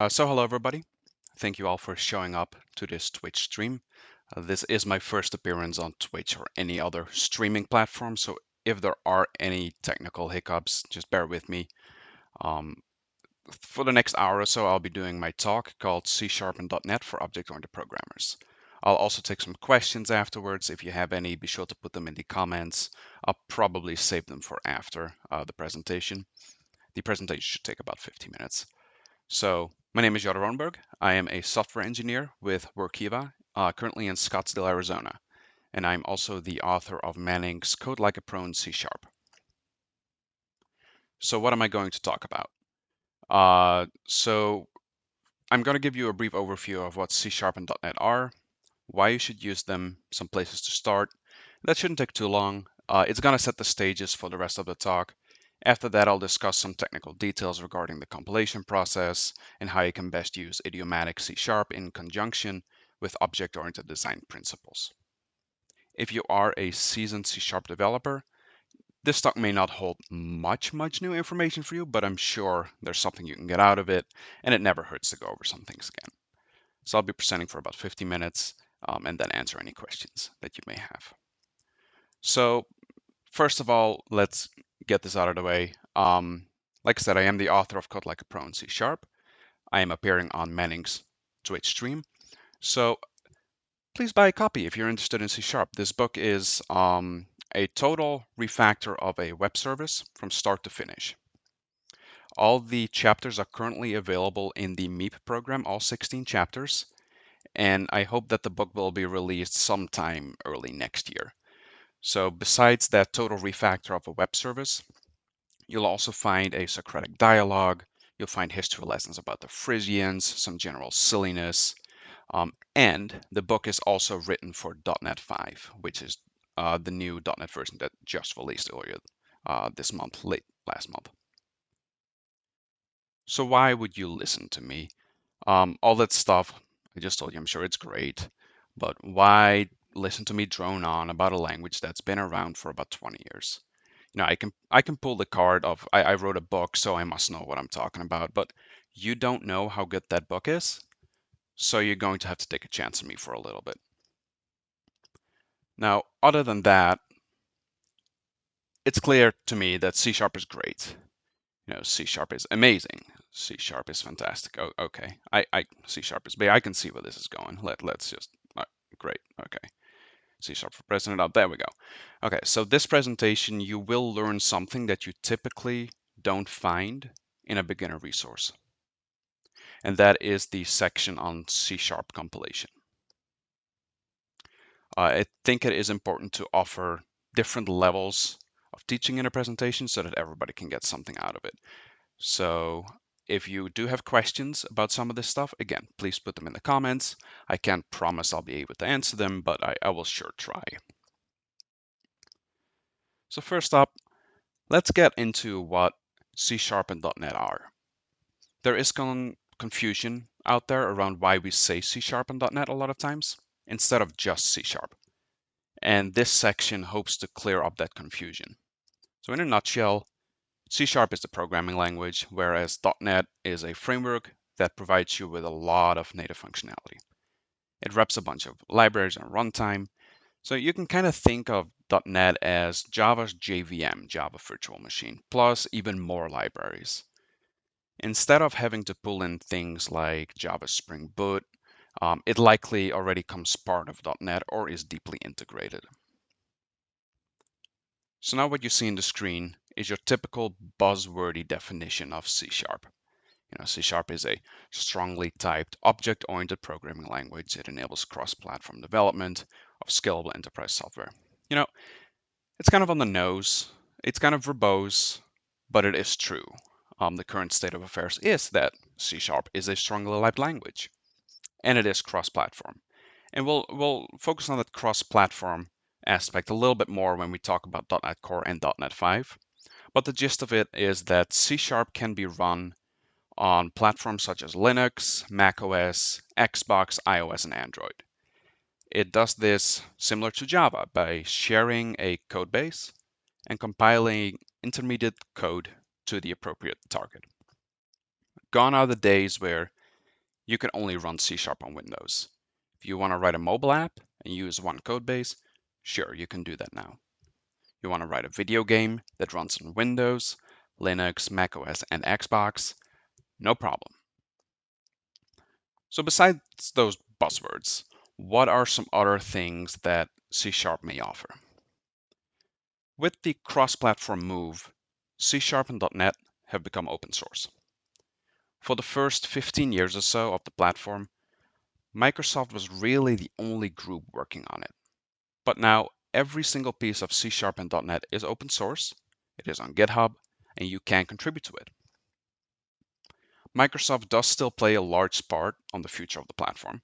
So hello everybody. Thank you all for showing up to this Twitch stream. This is my first appearance on Twitch or any other streaming platform, so if there are any technical hiccups, just bear with me. Um, for the next hour or so, I'll be doing my talk called C# and .NET for object-oriented programmers. I'll also take some questions afterwards. If you have any, be sure to put them in the comments. I'll probably save them for after the presentation. The presentation should take about 15 minutes. So my name is Jodar Ronberg. I am a software engineer with Workiva, currently in Scottsdale, Arizona. And I'm also the author of Manning's Code Like a Pro in C#. So what am I going to talk about? So I'm going to give you a brief overview of what C# and .NET are, why you should use them, some places to start. That shouldn't take too long. It's going to set the stages for the rest of the talk. After that, I'll discuss some technical details regarding the compilation process and how you can best use idiomatic C# in conjunction with object-oriented design principles. If you are a seasoned C# developer, this talk may not hold much new information for you, but I'm sure there's something you can get out of it, and it never hurts to go over some things again. So I'll be presenting for about 50 minutes and then answer any questions that you may have. So first of all, let's get this out of the way. Like I said, I am the author of Code Like a Pro in C#. I am appearing on Manning's Twitch stream. So please buy a copy if you're interested in C#. This book is a total refactor of a web service from start to finish. All the chapters are currently available in the MEEP program, all 16 chapters, and I hope that the book will be released sometime early next year. So besides that total refactor of a web service, you'll also find a Socratic dialogue, you'll find history lessons about the Frisians, some general silliness, and the book is also written for .NET 5, which is the new .NET version that just released earlier this month, late last month. So why would you listen to me? All that stuff I just told you, I'm sure it's great, but why listen to me drone on about a language that's been around for about 20 years? You know, I can pull the card of I wrote a book, so I must know what I'm talking about, but you don't know how good that book is, so you're going to have to take a chance on me for a little bit. Now, other than that, it's clear to me that C# is great. You know, C# is amazing. C# is fantastic. Oh, okay. C# is big. I can see where this is going. Let's just great. Okay. C# for president up. There we go. Okay, so this presentation, you will learn something that you typically don't find in a beginner resource. And that is the section on C# compilation. I think it is important to offer different levels of teaching in a presentation so that everybody can get something out of it. So if you do have questions about some of this stuff, again, please put them in the comments. I can't promise I'll be able to answer them, but I will sure try. So first up, let's get into what C# and .NET are. There is confusion out there around why we say C# and .NET a lot of times instead of just C#. And this section hopes to clear up that confusion. So in a nutshell, C# is the programming language, whereas .NET is a framework that provides you with a lot of native functionality. It wraps a bunch of libraries and runtime, so you can kind of think of .NET as Java's JVM, Java Virtual Machine, plus even more libraries. Instead of having to pull in things like Java Spring Boot, it likely already comes part of .NET or is deeply integrated. So now what you see on the screen is your typical buzzwordy definition of C#. You know, C# is a strongly typed object-oriented programming language. It enables cross-platform development of scalable enterprise software. You know, it's kind of on the nose, it's kind of verbose, but it is true. The current state of affairs is that C# is a strongly typed language, and it is cross-platform. And we'll focus on that cross-platform aspect a little bit more when we talk about .NET Core and .NET 5. But the gist of it is that C# can be run on platforms such as Linux, macOS, Xbox, iOS, and Android. It does this similar to Java by sharing a codebase and compiling intermediate code to the appropriate target. Gone are the days where you can only run C# on Windows. If you want to write a mobile app and use one codebase, sure, you can do that now. You want to write a video game that runs on Windows, Linux, macOS, and Xbox, no problem. So besides those buzzwords, what are some other things that C# may offer? With the cross-platform move, C# and .NET have become open source. For the first 15 years or so of the platform, Microsoft was really the only group working on it. But now every single piece of C# and .NET is open source, it is on GitHub, and you can contribute to it. Microsoft does still play a large part on the future of the platform,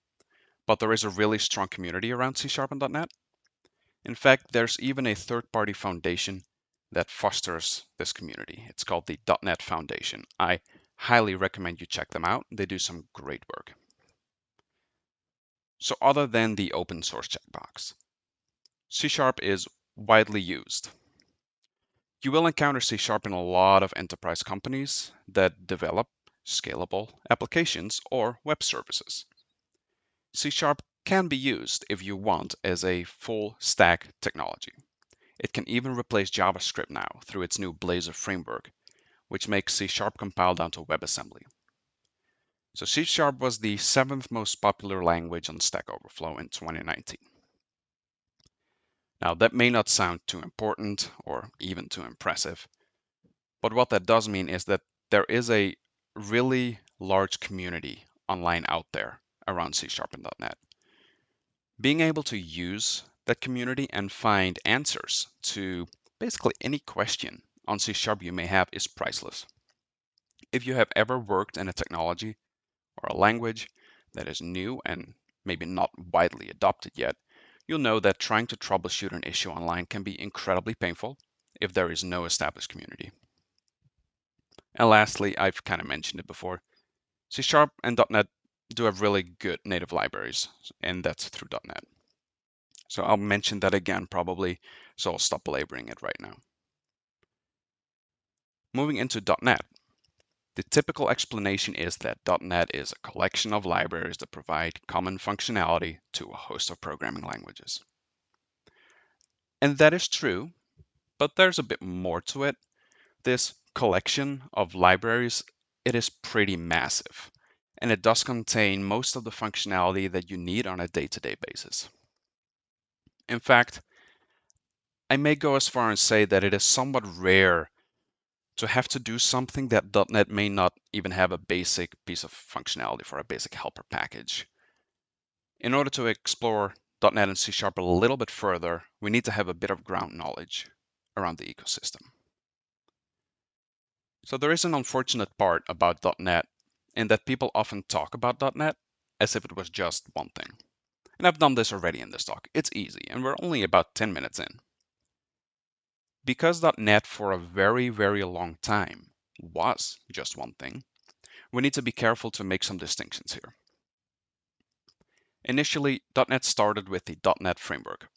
but there is a really strong community around C# and .NET. In fact, there's even a third-party foundation that fosters this community. It's called the .NET Foundation. I highly recommend you check them out. They do some great work. So other than the open source checkbox, C# is widely used. You will encounter C# in a lot of enterprise companies that develop scalable applications or web services. C# can be used if you want as a full stack technology. It can even replace JavaScript now through its new Blazor framework, which makes C# compile down to WebAssembly. So C# was the 7th most popular language on Stack Overflow in 2019. Now that may not sound too important or even too impressive, but what that does mean is that there is a really large community online out there around C# and .NET. Being able to use that community and find answers to basically any question on C# you may have is priceless. If you have ever worked in a technology or a language that is new and maybe not widely adopted yet, you'll know that trying to troubleshoot an issue online can be incredibly painful if there is no established community. And lastly, I've kind of mentioned it before, C# and .NET do have really good native libraries, and that's through .NET. So I'll mention that again probably, so I'll stop belaboring it right now. Moving into .NET, the typical explanation is that .NET is a collection of libraries that provide common functionality to a host of programming languages. And that is true, but there's a bit more to it. This collection of libraries, it is pretty massive, and it does contain most of the functionality that you need on a day-to-day basis. In fact, I may go as far as say that it is somewhat rare to have to do something that .NET may not even have a basic piece of functionality for a basic helper package. In order to explore .NET and C# a little bit further, we need to have a bit of ground knowledge around the ecosystem. So there is an unfortunate part about .NET in that people often talk about .NET as if it was just one thing. And I've done this already in this talk. It's easy, and we're only about 10 minutes in. Because .NET for a very, very long time was just one thing, we need to be careful to make some distinctions here. Initially, .NET started with the .NET framework.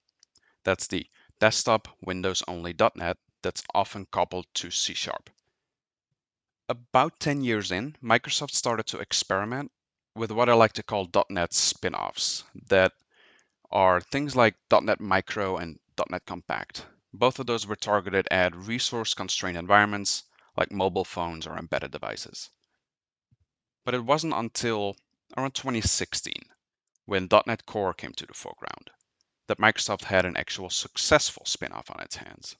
That's the desktop Windows-only .NET that's often coupled to C#. About 10 years in, Microsoft started to experiment with what I like to call .NET spin-offs that are things like .NET Micro and .NET Compact. Both of those were targeted at resource-constrained environments like mobile phones or embedded devices. But it wasn't until around 2016, when .NET Core came to the foreground, that Microsoft had an actual successful spin-off on its hands.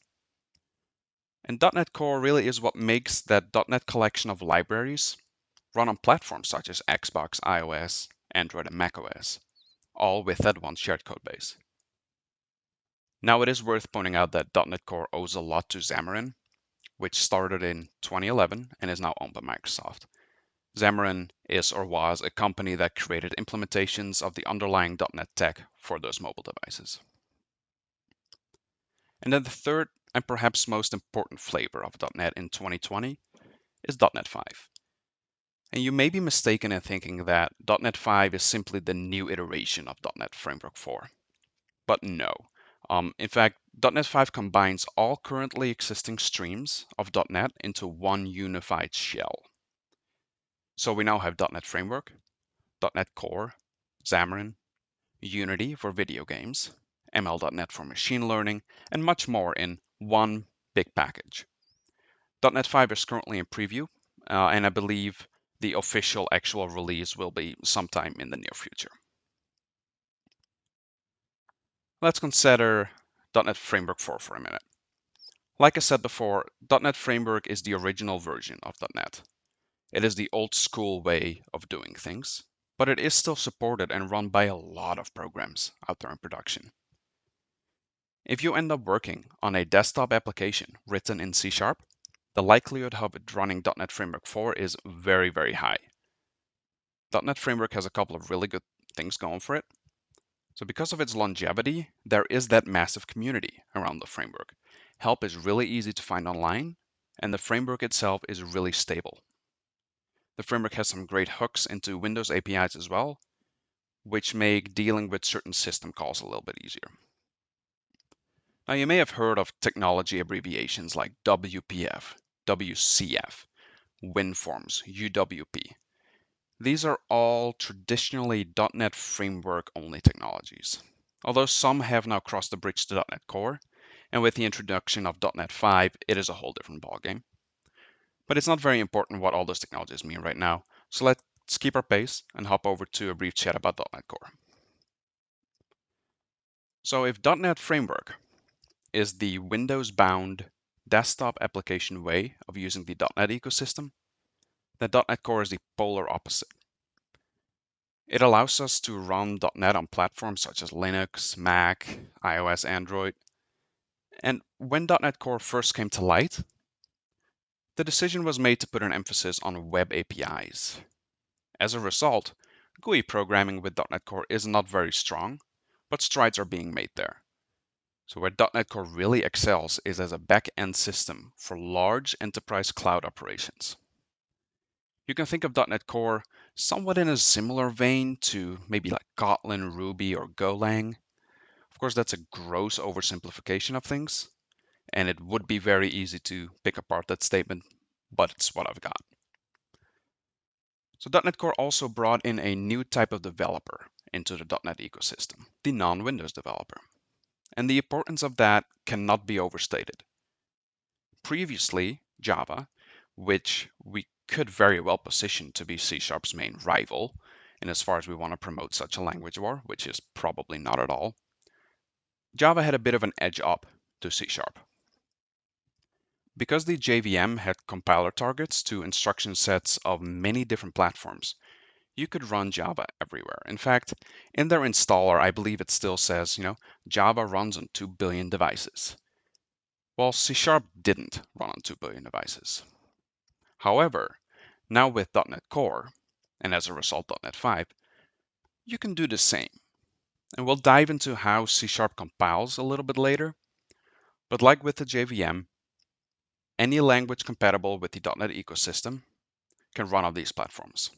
And .NET Core really is what makes that .NET collection of libraries run on platforms such as Xbox, iOS, Android, and macOS, all with that one shared codebase. Now it is worth pointing out that .NET Core owes a lot to Xamarin, which started in 2011 and is now owned by Microsoft. Xamarin is or was a company that created implementations of the underlying .NET tech for those mobile devices. And then the third and perhaps most important flavor of .NET in 2020 is .NET 5. And you may be mistaken in thinking that .NET 5 is simply the new iteration of .NET Framework 4. But no. In fact, .NET 5 combines all currently existing streams of .NET into one unified shell. So we now have .NET Framework, .NET Core, Xamarin, Unity for video games, ML.NET for machine learning, and much more in one big package. .NET 5 is currently in preview, and I believe the official actual release will be sometime in the near future. Let's consider .NET Framework 4 for a minute. Like I said before, .NET Framework is the original version of .NET. It is the old school way of doing things, but it is still supported and run by a lot of programs out there in production. If you end up working on a desktop application written in C#, the likelihood of it running .NET Framework 4 is very, very high. .NET Framework has a couple of really good things going for it. So because of its longevity, there is that massive community around the framework. Help is really easy to find online, and the framework itself is really stable. The framework has some great hooks into Windows APIs as well, which make dealing with certain system calls a little bit easier. Now, you may have heard of technology abbreviations like WPF, WCF, WinForms, UWP. These are all traditionally .NET Framework only technologies, although some have now crossed the bridge to .NET Core, and with the introduction of .NET 5, it is a whole different ballgame. But it's not very important what all those technologies mean right now, so let's keep our pace and hop over to a brief chat about .NET Core. So if .NET Framework is the Windows-bound desktop application way of using the .NET ecosystem, then .NET Core is the polar opposite. It allows us to run .NET on platforms such as Linux, Mac, iOS, Android. And when .NET Core first came to light, the decision was made to put an emphasis on web APIs. As a result, GUI programming with .NET Core is not very strong, but strides are being made there. So where .NET Core really excels is as a back-end system for large enterprise cloud operations. You can think of .NET Core somewhat in a similar vein to maybe like Kotlin, Ruby, or Golang. Of course, that's a gross oversimplification of things, and it would be very easy to pick apart that statement, but it's what I've got. So .NET Core also brought in a new type of developer into the .NET ecosystem, the non-Windows developer. And the importance of that cannot be overstated. Previously, Java, which we could very well position to be C#'s main rival, and as far as we want to promote such a language war, which is probably not at all, Java had a bit of an edge up to C#. Because the JVM had compiler targets to instruction sets of many different platforms, you could run Java everywhere. In fact, in their installer, I believe it still says, Java runs on 2 billion devices. Well, C# didn't run on 2 billion devices. However, now with .NET Core, and as a result .NET 5, you can do the same. And we'll dive into how C# compiles a little bit later. But like with the JVM, any language compatible with the .NET ecosystem can run on these platforms.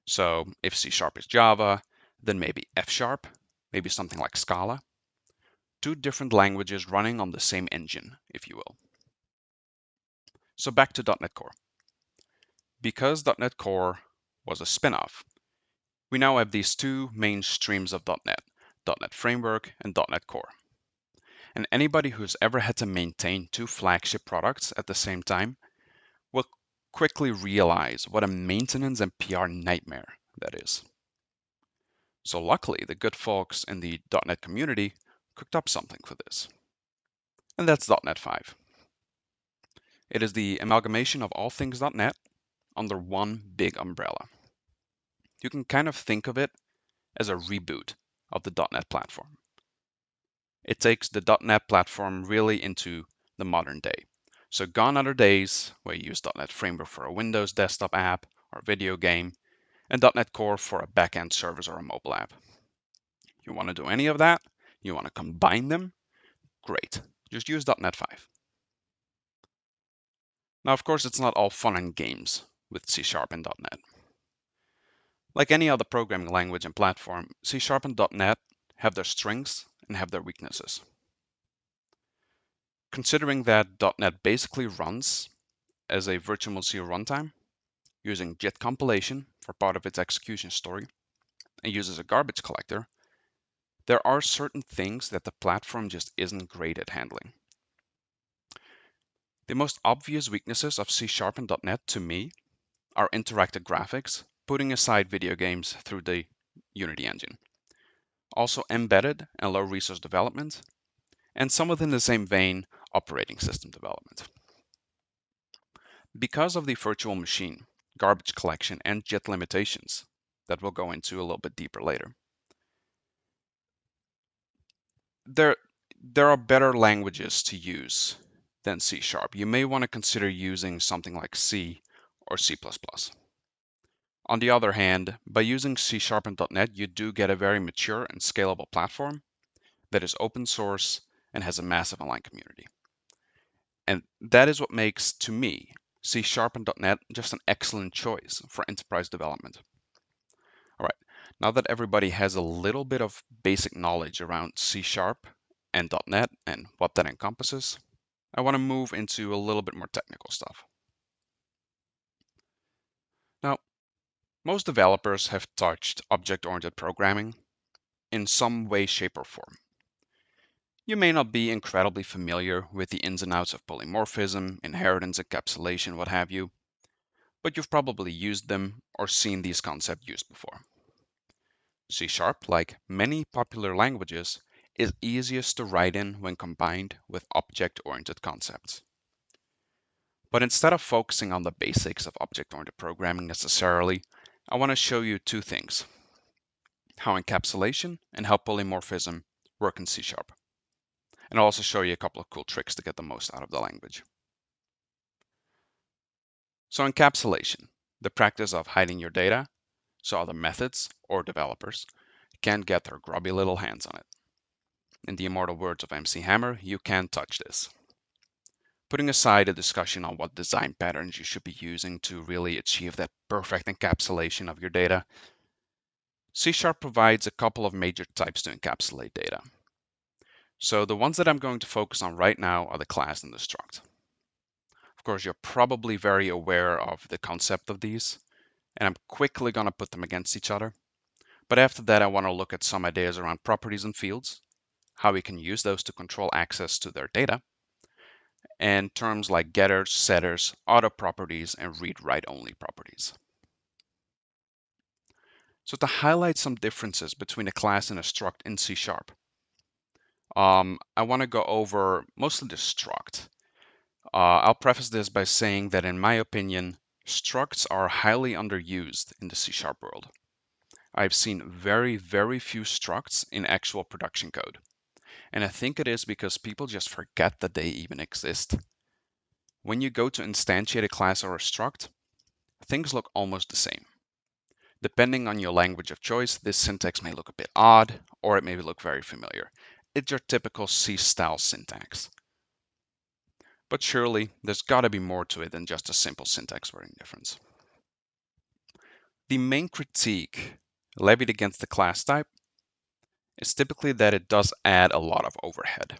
So if C# is Java, then maybe F#, maybe something like Scala. Two different languages running on the same engine, if you will. So back to .NET Core. Because .NET Core was a spin-off, we now have these two main streams of .NET, .NET Framework and .NET Core. And anybody who's ever had to maintain two flagship products at the same time will quickly realize what a maintenance and PR nightmare that is. So luckily, the good folks in the .NET community cooked up something for this. And that's .NET 5. It is the amalgamation of all things .NET under one big umbrella. You can kind of think of it as a reboot of the .NET platform. It takes the .NET platform really into the modern day. So gone are the days where you use .NET Framework for a Windows desktop app or video game, and .NET Core for a backend service or a mobile app. You want to do any of that? You want to combine them? Great. Just use .NET 5. Now, of course, it's not all fun and games with C# and .NET. Like any other programming language and platform, C# and .NET have their strengths and have their weaknesses. Considering that .NET basically runs as a virtual C runtime, using JIT compilation for part of its execution story and uses a garbage collector, there are certain things that the platform just isn't great at handling. The most obvious weaknesses of C# and .NET to me are interactive graphics, putting aside video games through the Unity engine. Also embedded and low resource development, and somewhat in the same vein, operating system development. Because of the virtual machine, garbage collection, and JIT limitations that we'll go into a little bit deeper later, there are better languages to use than C#. You may want to consider using something like C or C++. On the other hand, by using C# and .NET, you do get a very mature and scalable platform that is open source and has a massive online community. And that is what makes, to me, C# and .NET just an excellent choice for enterprise development. All right, now that everybody has a little bit of basic knowledge around C# and .NET and what that encompasses, I want to move into a little bit more technical stuff. Now, most developers have touched object-oriented programming in some way, shape, or form. You may not be incredibly familiar with the ins and outs of polymorphism, inheritance, encapsulation, what have you, but you've probably used them or seen these concepts used before. C#, like many popular languages, is easiest to write in when combined with object-oriented concepts. But instead of focusing on the basics of object-oriented programming necessarily, I want to show you two things: how encapsulation and how polymorphism work in C#. And I'll also show you a couple of cool tricks to get the most out of the language. So encapsulation, the practice of hiding your data so other methods or developers can't get their grubby little hands on it. In the immortal words of MC Hammer, you can't touch this. Putting aside a discussion on what design patterns you should be using to really achieve that perfect encapsulation of your data, C# provides a couple of major types to encapsulate data. So the ones that I'm going to focus on right now are the class and the struct. Of course, you're probably very aware of the concept of these, and I'm quickly going to put them against each other. But after that, I want to look at some ideas around properties and fields, how we can use those to control access to their data, and terms like getters, setters, auto properties, and read-write-only properties. So to highlight some differences between a class and a struct in C#, I want to go over mostly the struct. I'll preface this by saying that in my opinion, structs are highly underused in the C# world. I've seen very, very few structs in actual production code. And I think it is because people just forget that they even exist. When you go to instantiate a class or a struct, things look almost the same. Depending on your language of choice, this syntax may look a bit odd, or it may look very familiar. It's your typical C-style syntax. But surely, there's got to be more to it than just a simple syntax wording difference. The main critique levied against the class type is typically that it does add a lot of overhead.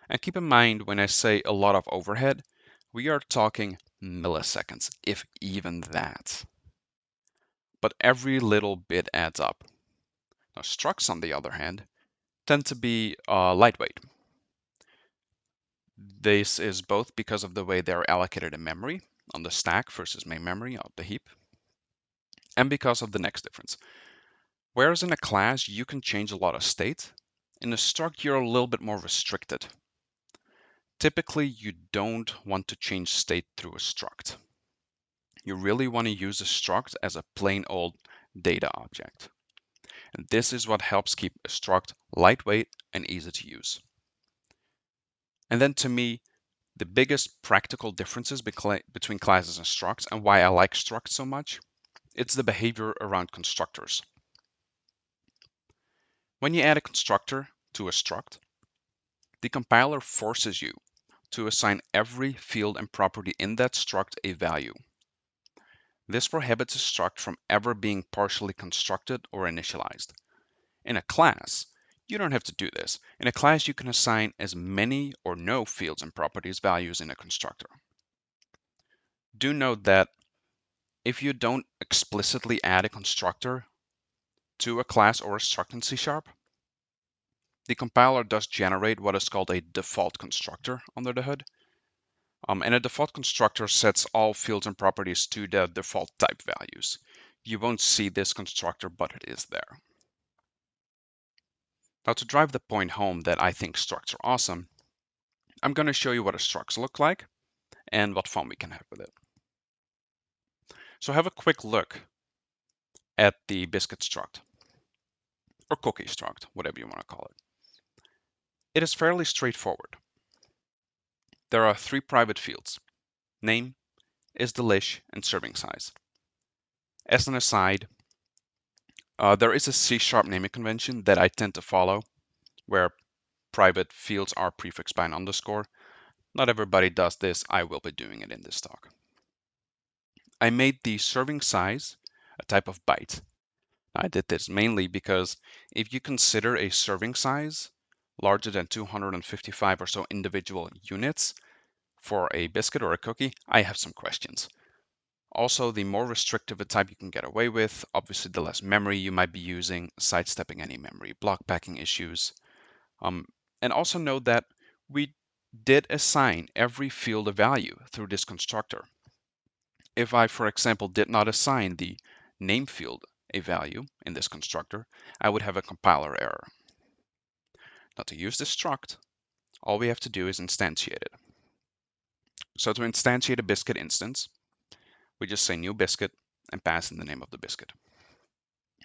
And keep in mind, when I say a lot of overhead, we are talking milliseconds, if even that. But every little bit adds up. Now, structs, on the other hand, tend to be lightweight. This is both because of the way they're allocated in memory on the stack versus main memory of the heap, and because of the next difference. Whereas in a class, you can change a lot of state, in a struct, you're a little bit more restricted. Typically, you don't want to change state through a struct. You really want to use a struct as a plain old data object. And this is what helps keep a struct lightweight and easy to use. And then to me, the biggest practical differences between classes and structs, and why I like structs so much, it's the behavior around constructors. When you add a constructor to a struct, the compiler forces you to assign every field and property in that struct a value. This prohibits a struct from ever being partially constructed or initialized. In a class, you don't have to do this. In a class, you can assign as many or no fields and properties values in a constructor. Do note that if you don't explicitly add a constructor to a class or a struct in C#, the compiler does generate what is called a default constructor under the hood. And a default constructor sets all fields and properties to the default type values. You won't see this constructor, but it is there. Now, to drive the point home that I think structs are awesome, I'm going to show you what a structs look like and what fun we can have with it. So have a quick look at the Biscuit Struct, or Cookie Struct, whatever you want to call it. It is fairly straightforward. There are 3 private fields: name, isDelish, and serving size. As an aside, there is a C# naming convention that I tend to follow, where private fields are prefixed by an underscore. Not everybody does this. I will be doing it in this talk. I made the serving size a type of byte. I did this mainly because if you consider a serving size larger than 255 or so individual units for a biscuit or a cookie, I have some questions. Also, the more restrictive a type you can get away with, obviously the less memory you might be using, sidestepping any memory block packing issues. And also note that we did assign every field a value through this constructor. If I, for example, did not assign the name field a value in this constructor, I would have a compiler error. Now, to use this struct, all we have to do is instantiate it. So to instantiate a biscuit instance, we just say new biscuit and pass in the name of the biscuit,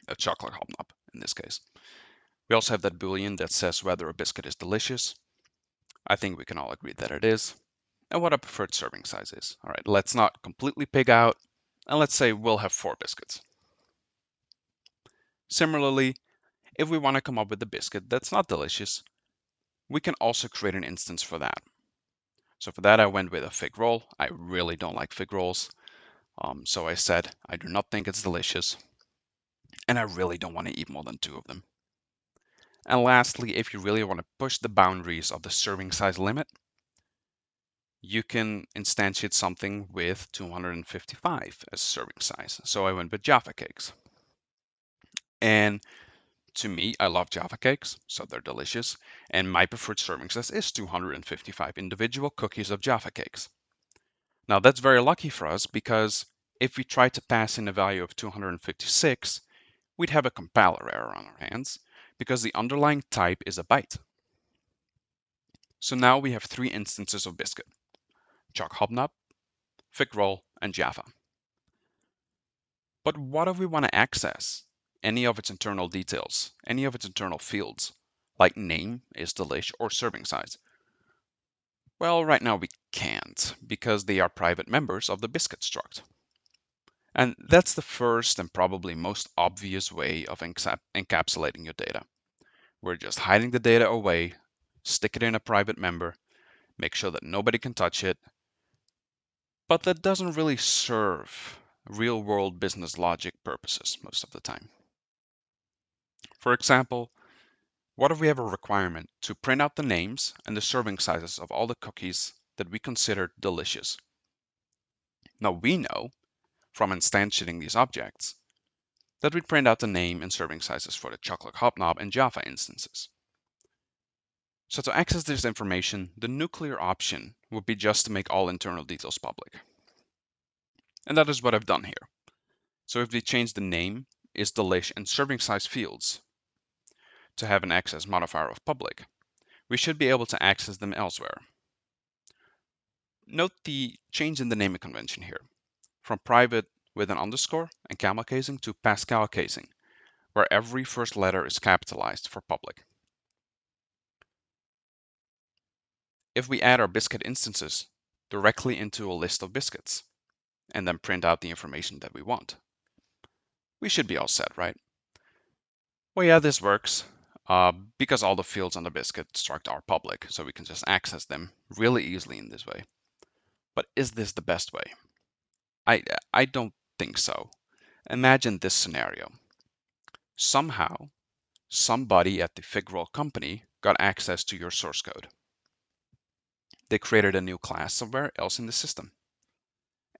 a chocolate hobnob in this case. We also have that boolean that says whether a biscuit is delicious. I think we can all agree that it is, and what a preferred serving size is. All right, let's not completely pig out, and let's say we'll have 4 biscuits. Similarly, if we want to come up with a biscuit that's not delicious, we can also create an instance for that. So for that, I went with a fig roll. I really don't like fig rolls. So I said, I do not think it's delicious, and I really don't want to eat more than 2 of them. And lastly, if you really want to push the boundaries of the serving size limit, you can instantiate something with 255 as serving size. So I went with Jaffa cakes. And to me, I love Jaffa cakes, so they're delicious. And my preferred serving size is 255 individual cookies of Jaffa cakes. Now that's very lucky for us because if we try to pass in a value of 256, we'd have a compiler error on our hands because the underlying type is a byte. So now we have 3 instances of biscuit: Choc Hobnob, Fig Roll, and Jaffa. But what if we want to access any of its internal details, any of its internal fields, like name, isDelish, or serving size? Well, right now we can't because they are private members of the Biscuit Struct. And that's the first and probably most obvious way of encapsulating your data. We're just hiding the data away, stick it in a private member, make sure that nobody can touch it. But that doesn't really serve real-world business logic purposes most of the time. For example, what if we have a requirement to print out the names and the serving sizes of all the cookies that we consider delicious? Now we know from instantiating these objects that we print out the name and serving sizes for the chocolate hobnob and Jaffa instances. So to access this information, the nuclear option would be just to make all internal details public. And that is what I've done here. So if we change the name, isDelish, and serving size fields to have an access modifier of public, we should be able to access them elsewhere. Note the change in the naming convention here, from private with an underscore and camel casing to Pascal casing, where every first letter is capitalized for public. If we add our biscuit instances directly into a list of biscuits and then print out the information that we want, we should be all set, right? Well, yeah, this works because all the fields on the biscuit struct are public, so we can just access them really easily in this way. But is this the best way? I don't think so. Imagine this scenario. Somehow, somebody at the Figural company got access to your source code. They created a new class somewhere else in the system.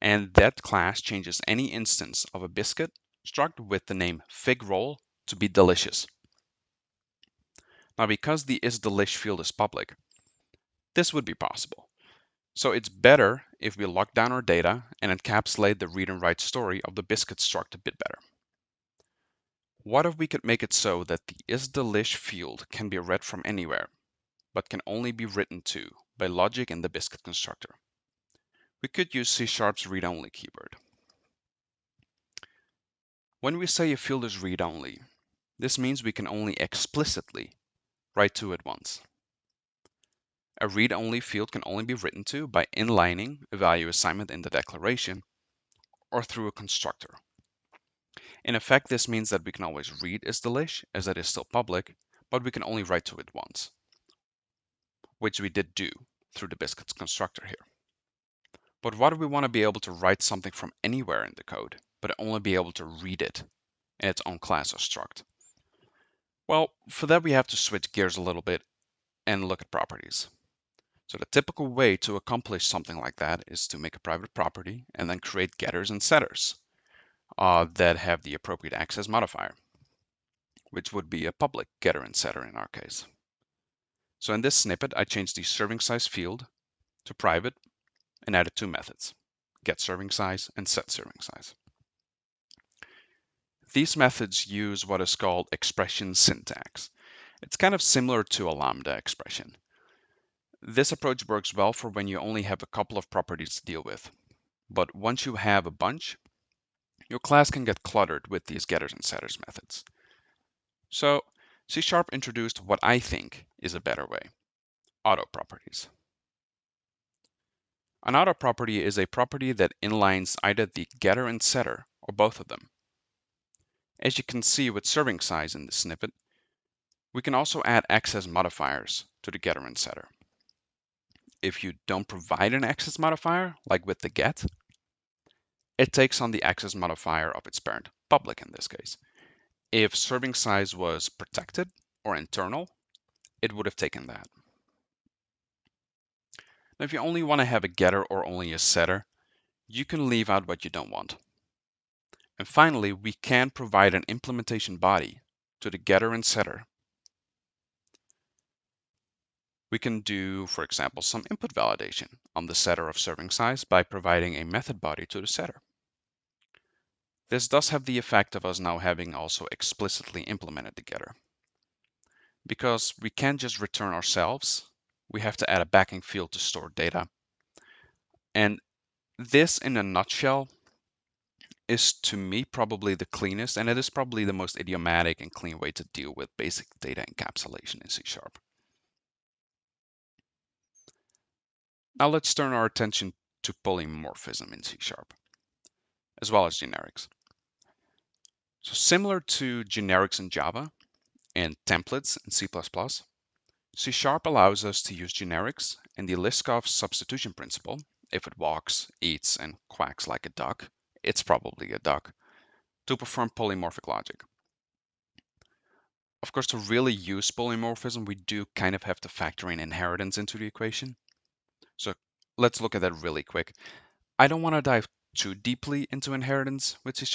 And that class changes any instance of a biscuit struct with the name fig roll to be delicious. Now, because the isDelish field is public, this would be possible. So it's better if we lock down our data and encapsulate the read and write story of the Biscuits struct a bit better. What if we could make it so that the isDelish field can be read from anywhere, but can only be written to by logic in the Biscuit constructor? We could use C#'s read-only keyword. When we say a field is read-only, this means we can only explicitly write to it once. A read-only field can only be written to by inlining a value assignment in the declaration or through a constructor. In effect, this means that we can always read isDelish as it is still public, but we can only write to it once, which we did do through the Biscuits constructor here. But what if we want to be able to write something from anywhere in the code, but only be able to read it in its own class or struct? Well, for that we have to switch gears a little bit and look at properties. So the typical way to accomplish something like that is to make a private property and then create getters and setters that have the appropriate access modifier, which would be a public getter and setter in our case. So in this snippet, I changed the serving size field to private and added two methods, get serving size and set serving size. These methods use what is called expression syntax. It's kind of similar to a Lambda expression. This approach works well for when you only have a couple of properties to deal with. But once you have a bunch, your class can get cluttered with these getters and setters methods. So C# introduced what I think is a better way, auto properties. An auto property is a property that inlines either the getter and setter or both of them. As you can see with serving size in this snippet, we can also add access modifiers to the getter and setter. If you don't provide an access modifier, like with the get, it takes on the access modifier of its parent, public in this case. If serving size was protected or internal, it would have taken that. Now, if you only want to have a getter or only a setter, you can leave out what you don't want. And finally, we can provide an implementation body to the getter and setter. We can do, for example, some input validation on the setter of serving size by providing a method body to the setter. This does have the effect of us now having also explicitly implemented the getter. Because we can't just return ourselves, we have to add a backing field to store data. And this, in a nutshell, is to me probably the cleanest, and it is probably the most idiomatic and clean way to deal with basic data encapsulation in C#. Now let's turn our attention to polymorphism in C#, as well as generics. So similar to generics in Java and templates in C++, C# allows us to use generics and the Liskov substitution principle. If it walks, eats, and quacks like a duck, it's probably a duck, to perform polymorphic logic. Of course, to really use polymorphism, we do kind of have to factor in inheritance into the equation. So let's look at that really quick. I don't want to dive too deeply into inheritance with C#,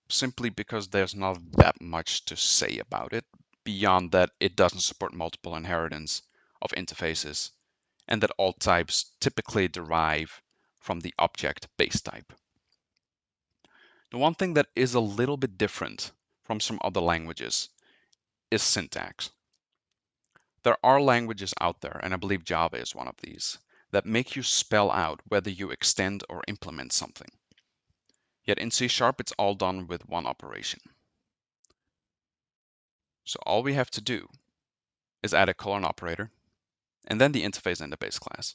simply because there's not that much to say about it, beyond that it doesn't support multiple inheritance of interfaces, and that all types typically derive from the object base type. The one thing that is a little bit different from some other languages is syntax. There are languages out there, and I believe Java is one of these, that make you spell out whether you extend or implement something. Yet in C# it's all done with one operation. So all we have to do is add a colon operator, and then the interface and the base class.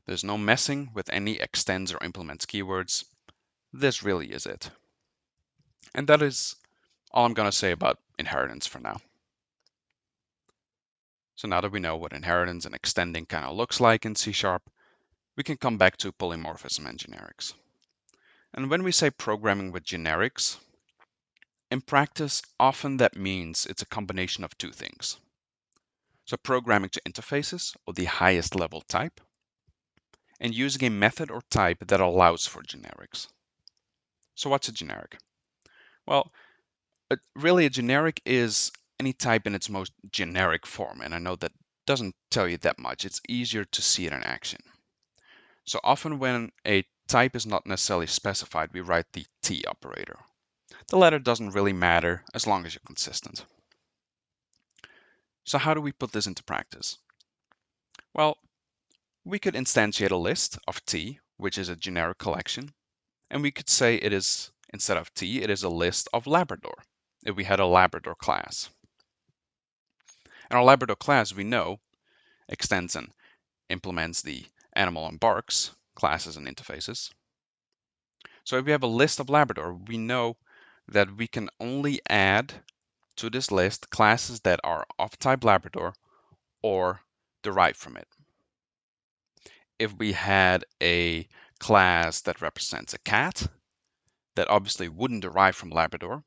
There's no messing with any extends or implements keywords. This really is it. And that is all I'm going to say about inheritance for now. So now that we know what inheritance and extending kind of looks like in C#, we can come back to polymorphism and generics. And when we say programming with generics, in practice, often that means it's a combination of two things. So programming to interfaces or the highest level type, and using a method or type that allows for generics. So what's a generic? Well, really a generic is any type in its most generic form, and I know that doesn't tell you that much. It's easier to see it in action. So often when a type is not necessarily specified, we write the T operator. The letter doesn't really matter as long as you're consistent. So how do we put this into practice? Well, we could instantiate a list of T, which is a generic collection, and we could say it is, instead of T, it is a list of Labrador, if we had a Labrador class. And our Labrador class, we know, extends and implements the animal and barks classes and interfaces. So if we have a list of Labrador, we know that we can only add to this list classes that are of type Labrador or derived from it. If we had a class that represents a cat, that obviously wouldn't derive from Labrador,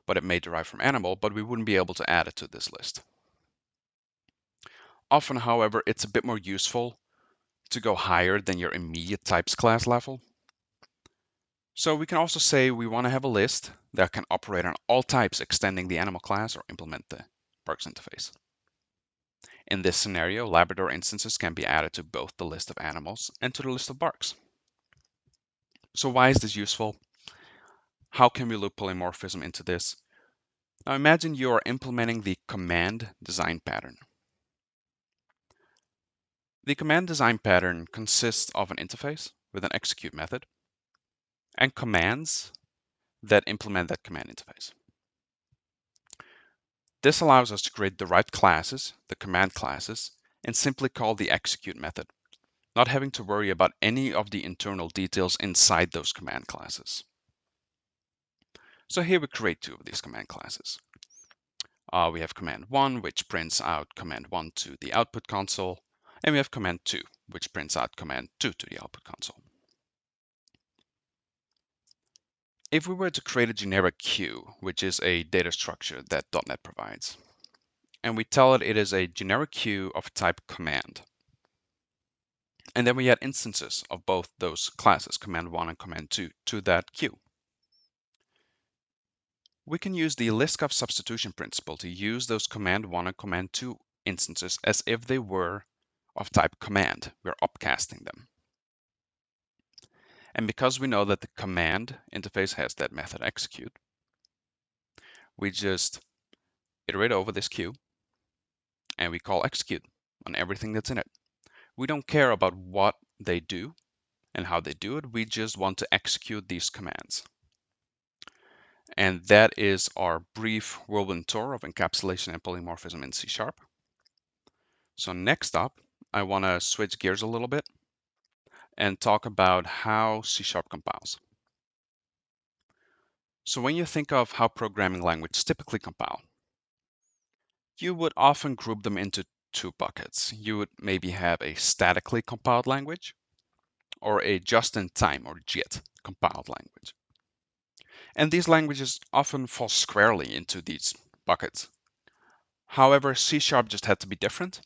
but it may derive from animal, but we wouldn't be able to add it to this list. Often, however, it's a bit more useful to go higher than your immediate types class level. So we can also say we want to have a list that can operate on all types extending the animal class or implement the barks interface. In this scenario, Labrador instances can be added to both the list of animals and to the list of barks. So why is this useful? How can we loop polymorphism into this? Now imagine you are implementing the command design pattern. The command design pattern consists of an interface with an execute method and commands that implement that command interface. This allows us to create the right classes, the command classes, and simply call the execute method, not having to worry about any of the internal details inside those command classes. So here we create two of these command classes. We have command 1, which prints out command 1 to the output console, and we have command 2, which prints out command 2 to the output console. If we were to create a generic queue, which is a data structure that .NET provides, and we tell it it is a generic queue of type command, and then we add instances of both those classes, command 1 and command 2, to that queue, we can use the list substitution principle to use those command 1 and command 2 instances as if they were of type command. We're upcasting them. And because we know that the command interface has that method execute, we just iterate over this queue and we call execute on everything that's in it. We don't care about what they do and how they do it. We just want to execute these commands. And that is our brief whirlwind tour of encapsulation and polymorphism in C#. So next up, I want to switch gears a little bit and talk about how C# compiles. So when you think of how programming languages typically compile, you would often group them into two buckets. You would maybe have a statically compiled language or a just-in-time or JIT compiled language. And these languages often fall squarely into these buckets. However, C# just had to be different,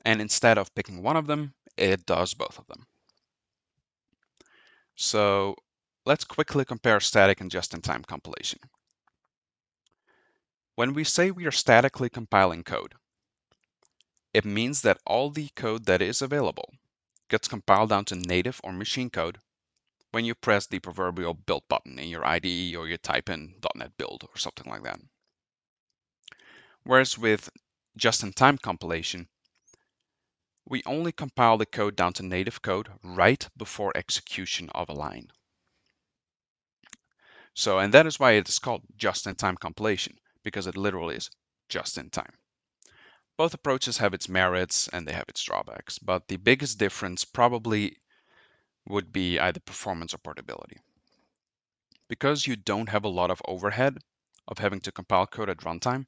and instead of picking one of them, it does both of them. So let's quickly compare static and just-in-time compilation. When we say we are statically compiling code, it means that all the code that is available gets compiled down to native or machine code when you press the proverbial build button in your IDE or you type in .NET build or something like that. Whereas with just-in-time compilation, we only compile the code down to native code right before execution of a line. So, and that is why it is called just-in-time compilation, because it literally is just in time. Both approaches have its merits and they have its drawbacks, but the biggest difference probably would be either performance or portability. Because you don't have a lot of overhead of having to compile code at runtime,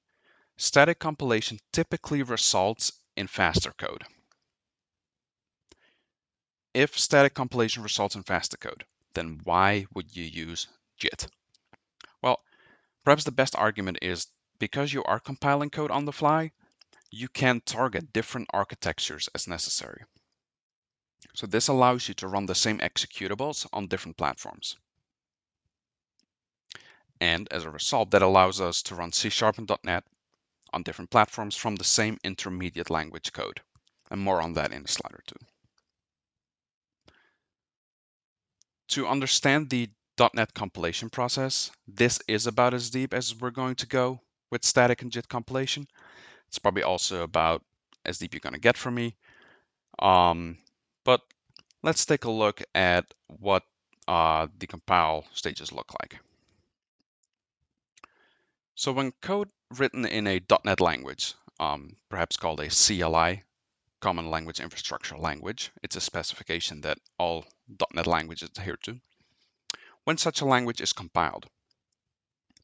static compilation typically results in faster code. If static compilation results in faster code, then why would you use JIT? Well, perhaps the best argument is because you are compiling code on the fly, you can target different architectures as necessary. So this allows you to run the same executables on different platforms. And as a result, that allows us to run C# and .NET on different platforms from the same intermediate language code. And more on that in a slide or two. To understand the .NET compilation process, this is about as deep as we're going to go with static and JIT compilation. It's probably also about as deep you're going to get from me. But let's take a look at what the compile stages look like. So when code written in a .NET language, perhaps called a CLI, Common Language Infrastructure Language, it's a specification that all .NET languages adhere to. When such a language is compiled,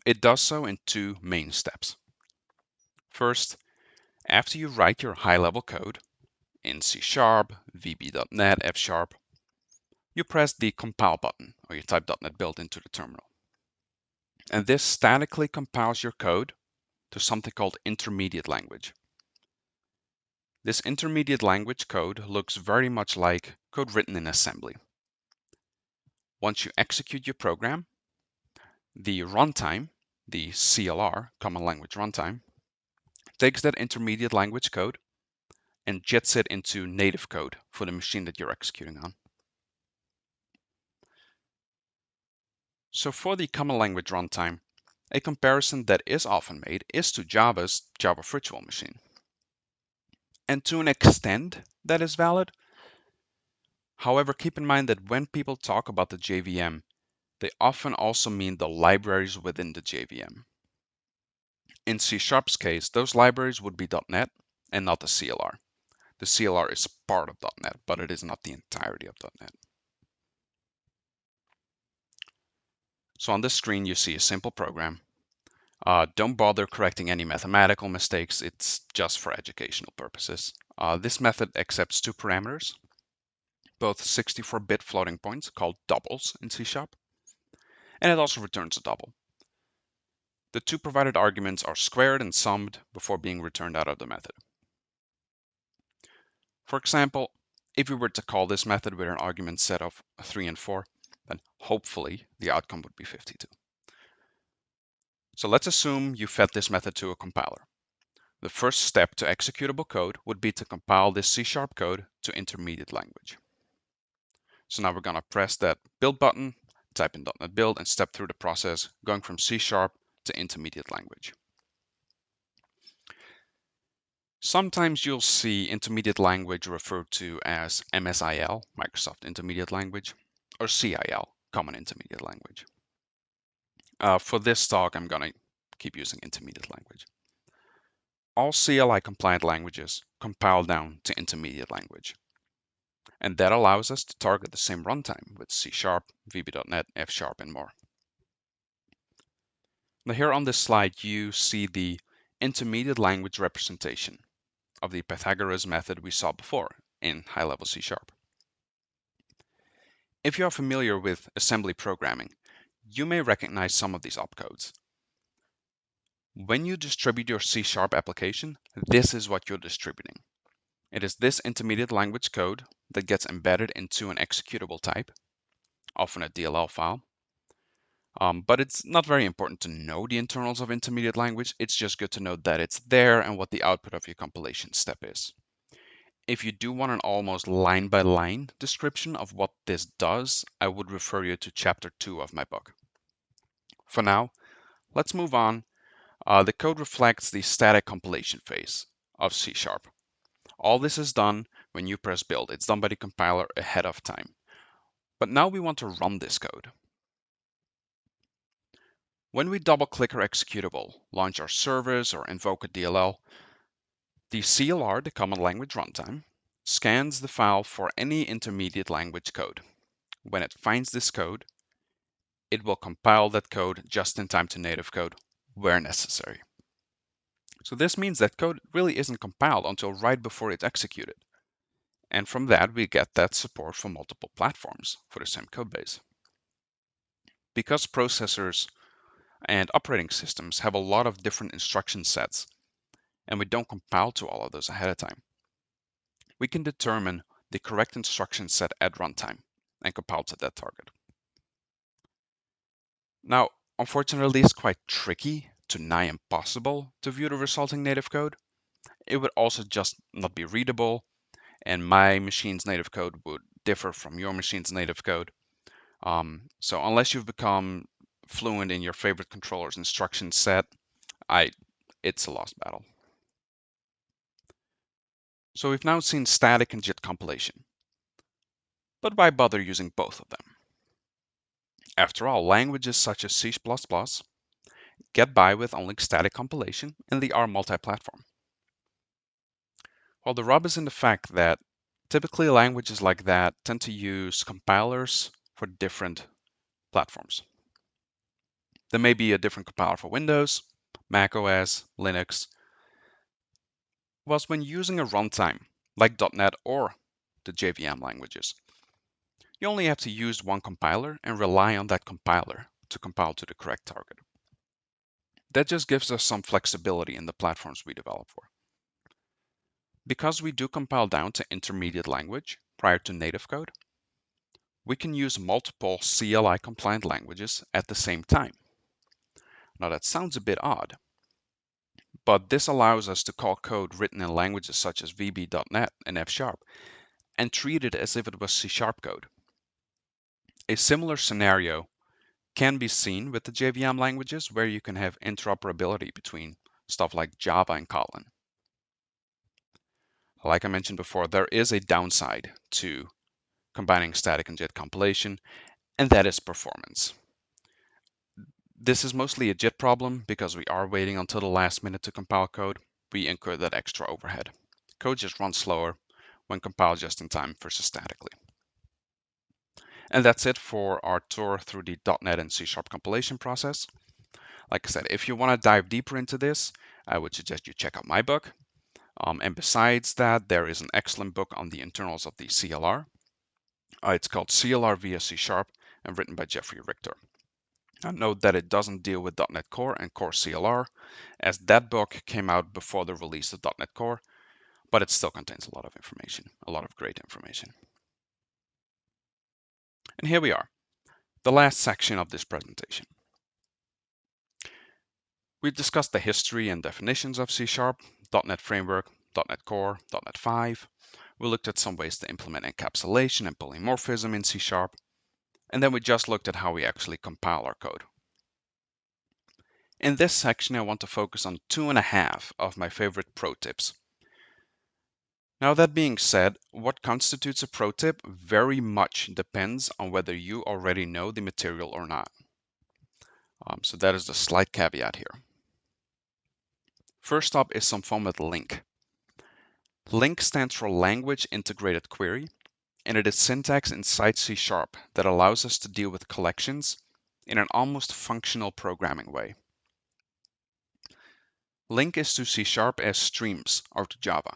it does so in two main steps. First, after you write your high-level code in C#, VB.NET, F#, you press the compile button, or you type .NET Build into the terminal. And this statically compiles your code to something called intermediate language. This intermediate language code looks very much like code written in assembly. Once you execute your program, the runtime, the CLR, Common Language Runtime, takes that intermediate language code and jets it into native code for the machine that you're executing on. So for the Common Language Runtime, a comparison that is often made is to Java's Java Virtual Machine. And to an extent, that is valid. However, keep in mind that when people talk about the JVM, they often also mean the libraries within the JVM. In C#'s case, those libraries would be .NET and not the CLR. The CLR is part of .NET, but it is not the entirety of .NET. So on this screen, you see a simple program. Don't bother correcting any mathematical mistakes. It's just for educational purposes. This method accepts two parameters, both 64-bit floating points called doubles in C#, and it also returns a double. The two provided arguments are squared and summed before being returned out of the method. For example, if we were to call this method with an argument set of 3 and 4, then hopefully the outcome would be 52. So let's assume you fed this method to a compiler. The first step to executable code would be to compile this C# code to intermediate language. So now we're going to press that build button, type in .NET Build, and step through the process going from C# to intermediate language. Sometimes you'll see intermediate language referred to as MSIL, Microsoft Intermediate Language, or CIL, Common Intermediate Language. For this talk, I'm going to keep using intermediate language. All CLI compliant languages compile down to intermediate language. And that allows us to target the same runtime with C#, VB.NET, F#, and more. Now here on this slide, you see the intermediate language representation of the Pythagoras method we saw before in high-level C#. If you are familiar with assembly programming, you may recognize some of these opcodes. When you distribute your C# application, this is what you're distributing. It is this intermediate language code that gets embedded into an executable type, often a DLL file. But it's not very important to know the internals of intermediate language. It's just good to know that it's there and what the output of your compilation step is. If you do want an almost line-by-line description of what this does, I would refer you to chapter 2 of my book. For now, let's move on. The code reflects the static compilation phase of C#. All this is done when you press build. It's done by the compiler ahead of time. But now we want to run this code. When we double-click our executable, launch our service, or invoke a DLL, the CLR, the Common Language Runtime, scans the file for any intermediate language code. When it finds this code, it will compile that code just in time to native code where necessary. So this means that code really isn't compiled until right before it's executed. And from that, we get that support for multiple platforms for the same codebase. Because processors and operating systems have a lot of different instruction sets, and we don't compile to all of those ahead of time, we can determine the correct instruction set at runtime and compiled at that target. Now, unfortunately, it's quite tricky to nigh impossible to view the resulting native code. It would also just not be readable, and my machine's native code would differ from your machine's native code. So unless you've become fluent in your favorite controller's instruction set, it's a lost battle. So we've now seen static and JIT compilation. But why bother using both of them? After all, languages such as C++ get by with only static compilation, and they are multi-platform. Well, the rub is in the fact that typically languages like that tend to use compilers for different platforms. There may be a different compiler for Windows, Mac OS, Linux, whilst when using a runtime like .NET or the JVM languages, you only have to use one compiler and rely on that compiler to compile to the correct target. That just gives us some flexibility in the platforms we develop for. Because we do compile down to intermediate language prior to native code, we can use multiple CLI compliant languages at the same time. Now that sounds a bit odd, but this allows us to call code written in languages such as VB.NET and F# and treat it as if it was C# code. A similar scenario can be seen with the JVM languages, where you can have interoperability between stuff like Java and Kotlin. Like I mentioned before, there is a downside to combining static and JIT compilation, and that is performance. This is mostly a JIT problem because we are waiting until the last minute to compile code. We incur that extra overhead. Code just runs slower when compiled just in time versus statically. And that's it for our tour through the .NET and C# compilation process. Like I said, if you want to dive deeper into this, I would suggest you check out my book. And besides that, there is an excellent book on the internals of the CLR. It's called CLR via C# and written by Jeffrey Richter. Note that it doesn't deal with .NET Core and Core CLR, as that book came out before the release of .NET Core, but it still contains a lot of information, a lot of great information. And here we are, the last section of this presentation. We've discussed the history and definitions of C#, .NET Framework, .NET Core, .NET 5. We looked at some ways to implement encapsulation and polymorphism in C#, and then we just looked at how we actually compile our code. In this section, I want to focus on 2.5 of my favorite pro tips. Now, that being said, what constitutes a pro tip very much depends on whether you already know the material or not. So that is the slight caveat here. First up is some fun with LINQ. LINQ stands for Language Integrated Query, and it is syntax inside C# that allows us to deal with collections in an almost functional programming way. LINQ is to C# as streams are to Java.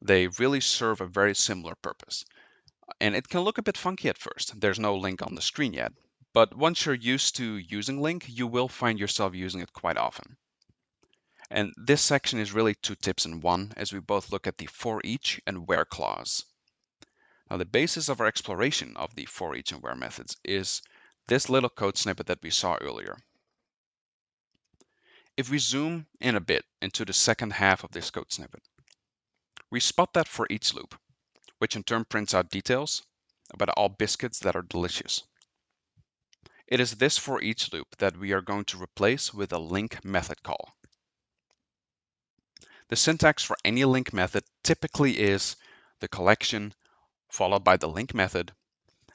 They really serve a very similar purpose. And it can look a bit funky at first. There's no LINQ on the screen yet. But once you're used to using LINQ, you will find yourself using it quite often. And this section is really 2 tips in one, as we both look at the ForEach and Where clause. Now, the basis of our exploration of the ForEach and Where methods is this little code snippet that we saw earlier. If we zoom in a bit into the second half of this code snippet, we spot that ForEach loop, which in turn prints out details about all biscuits that are delicious. It is this ForEach loop that we are going to replace with a LINQ method call. The syntax for any LINQ method typically is the collection followed by the LINQ method,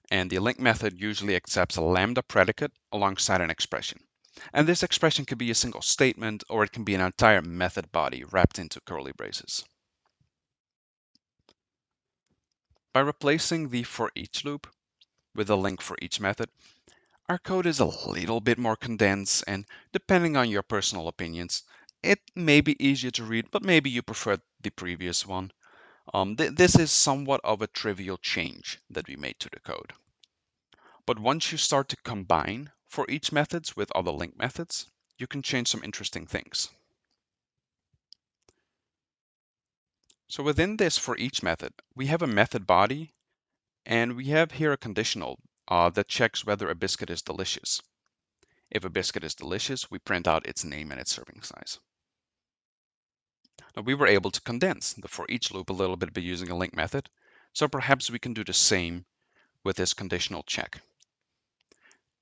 and the LINQ method usually accepts a lambda predicate alongside an expression. And this expression could be a single statement, or it can be an entire method body wrapped into curly braces. By replacing the ForEach loop with a LINQ for each method, our code is a little bit more condensed, and depending on your personal opinions, it may be easier to read, but maybe you prefer the previous one. This is somewhat of a trivial change that we made to the code. But once you start to combine ForEach methods with other LINQ methods, you can change some interesting things. So within this for each method, we have a method body, and we have here a conditional that checks whether a biscuit is delicious. If a biscuit is delicious, we print out its name and its serving size. Now we were able to condense the for each loop a little bit by using a LINQ method, so perhaps we can do the same with this conditional check.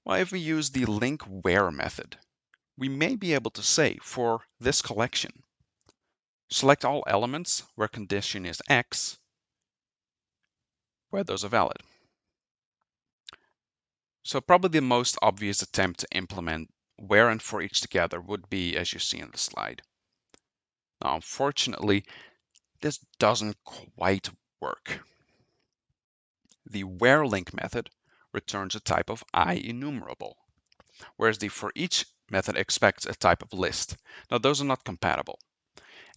Well, if we use the LINQ Where method, we may be able to say for this collection, select all elements where condition is X, where those are valid. So probably the most obvious attempt to implement where and for each together would be as you see in the slide. Now, unfortunately, this doesn't quite work. The where LINQ method returns a type of IEnumerable, whereas the for each method expects a type of list. Now, those are not compatible.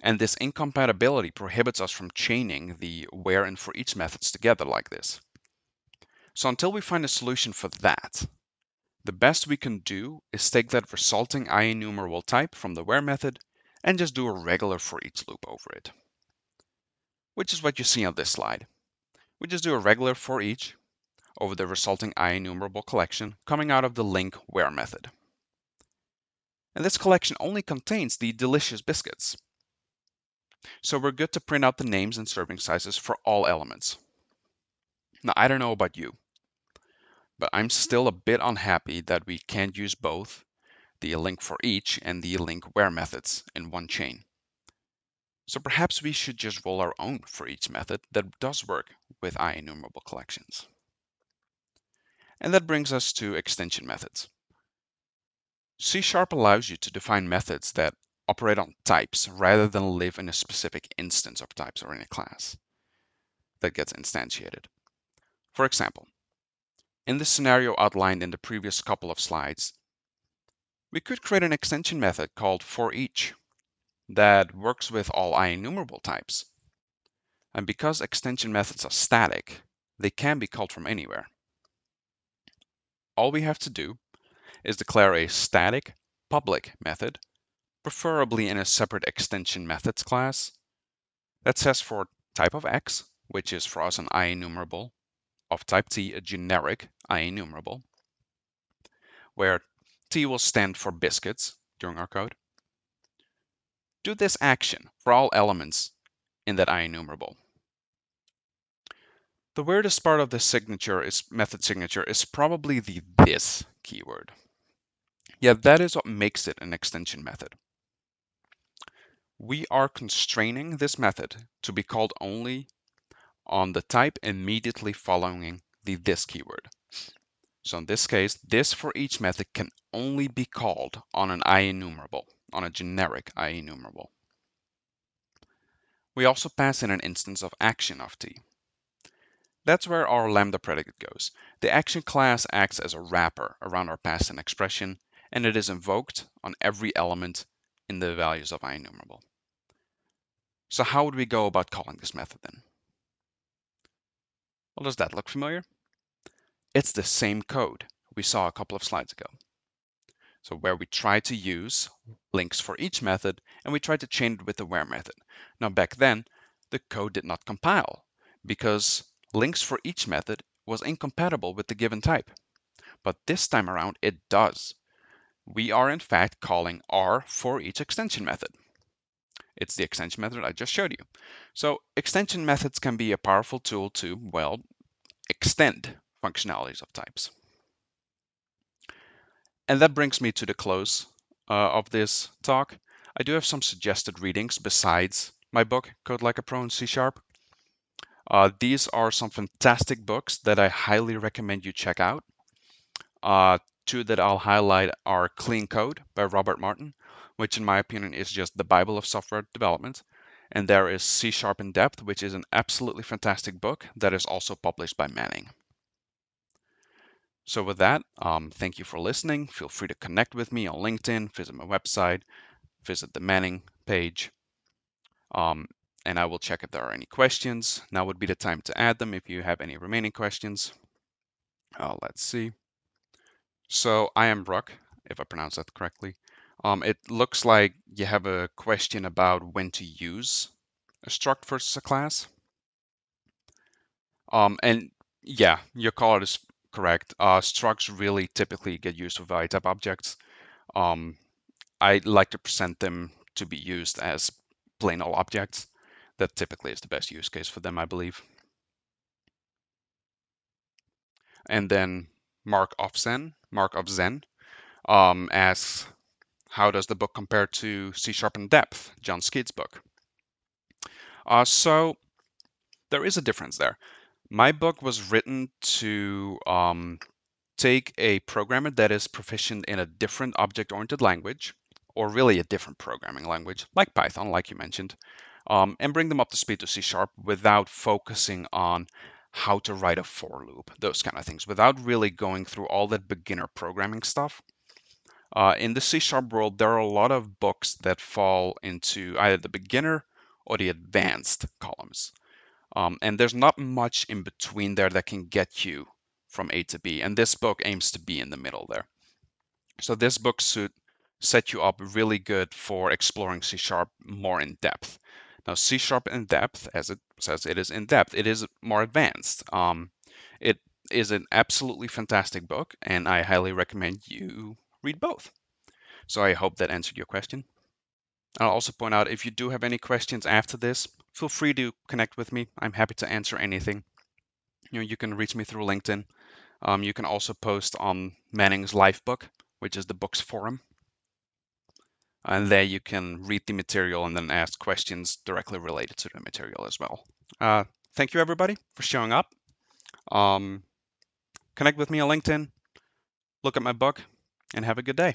And this incompatibility prohibits us from chaining the where and for each methods together like this. So until we find a solution for that, the best we can do is take that resulting IEnumerable type from the where method and just do a regular for each loop over it, which is what you see on this slide. We just do a regular for each over the resulting IEnumerable collection coming out of the LINQ Where method. And this collection only contains the delicious biscuits. So we're good to print out the names and serving sizes for all elements. Now, I don't know about you, but I'm still a bit unhappy that we can't use both the LINQ for each and the LINQ Where methods in one chain. So perhaps we should just roll our own for each method that does work with IEnumerable collections. And that brings us to extension methods. C# allows you to define methods that operate on types rather than live in a specific instance of types or in a class that gets instantiated. For example, in the scenario outlined in the previous couple of slides, we could create an extension method called ForEach that works with all IEnumerable types. And because extension methods are static, they can be called from anywhere. All we have to do is declare a static public method, preferably in a separate extension methods class, that says for type of X, which is for us an IEnumerable, of type T, a generic IEnumerable, where T will stand for biscuits during our code. Do this action for all elements in that IEnumerable. The weirdest part of this method signature is probably the this keyword. Yeah, that is what makes it an extension method. We are constraining this method to be called only on the type immediately following the this keyword. So in this case, this for each method can only be called on an IEnumerable, on a generic IEnumerable. We also pass in an instance of action of T. That's where our lambda predicate goes. The action class acts as a wrapper around our pass-in expression, and it is invoked on every element in the values of IEnumerable. So how would we go about calling this method then? Well, does that look familiar? It's the same code we saw a couple of slides ago. So where we try to use links for each method, and we try to chain it with the where method. Now back then, the code did not compile because links for each method was incompatible with the given type. But this time around, it does. We are in fact calling our for each extension method. It's the extension method I just showed you. So extension methods can be a powerful tool to, well, extend functionalities of types. And that brings me to the close of this talk. I do have some suggested readings besides my book, Code Like a Pro in C#. These are some fantastic books that I highly recommend you check out. Two that I'll highlight are Clean Code by Robert Martin, which in my opinion is just the Bible of software development. And there is C# in Depth, which is an absolutely fantastic book that is also published by Manning. So with that, thank you for listening. Feel free to connect with me on LinkedIn, visit my website, visit the Manning page, and I will check if there are any questions. Now would be the time to add them if you have any remaining questions. Let's see. So I am Brock, if I pronounce that correctly. It looks like you have a question about when to use A struct versus a class. And yeah, your call is correct. Structs really typically get used with value type objects. I like to present them to be used as plain old objects. That typically is the best use case for them, I believe. And then Mark of Zen asks, how does the book compare to C# in depth, John Skeet's book? So there is a difference there. My book was written to take a programmer that is proficient in a different object-oriented language, or really a different programming language, like Python, like you mentioned, and bring them up to speed to C# without focusing on how to write a for loop, those kind of things, without really going through all that beginner programming stuff. In the C# world, there are a lot of books that fall into either the beginner or the advanced columns. And there's not much in between there that can get you from A to B. And this book aims to be in the middle there. So this book should set you up really good for exploring C# more in depth. Now, C# in depth, as it says, it is in depth. It is more advanced. It is an absolutely fantastic book, and I highly recommend you read both. So I hope that answered your question. I'll also point out, if you do have any questions after this, feel free to connect with me. I'm happy to answer anything. You can reach me through LinkedIn. You can also post on Manning's Live book, which is the book's forum. And there you can read the material and then ask questions directly related to the material as well. Thank you, everybody, for showing up. Connect with me on LinkedIn, look at my book, and have a good day.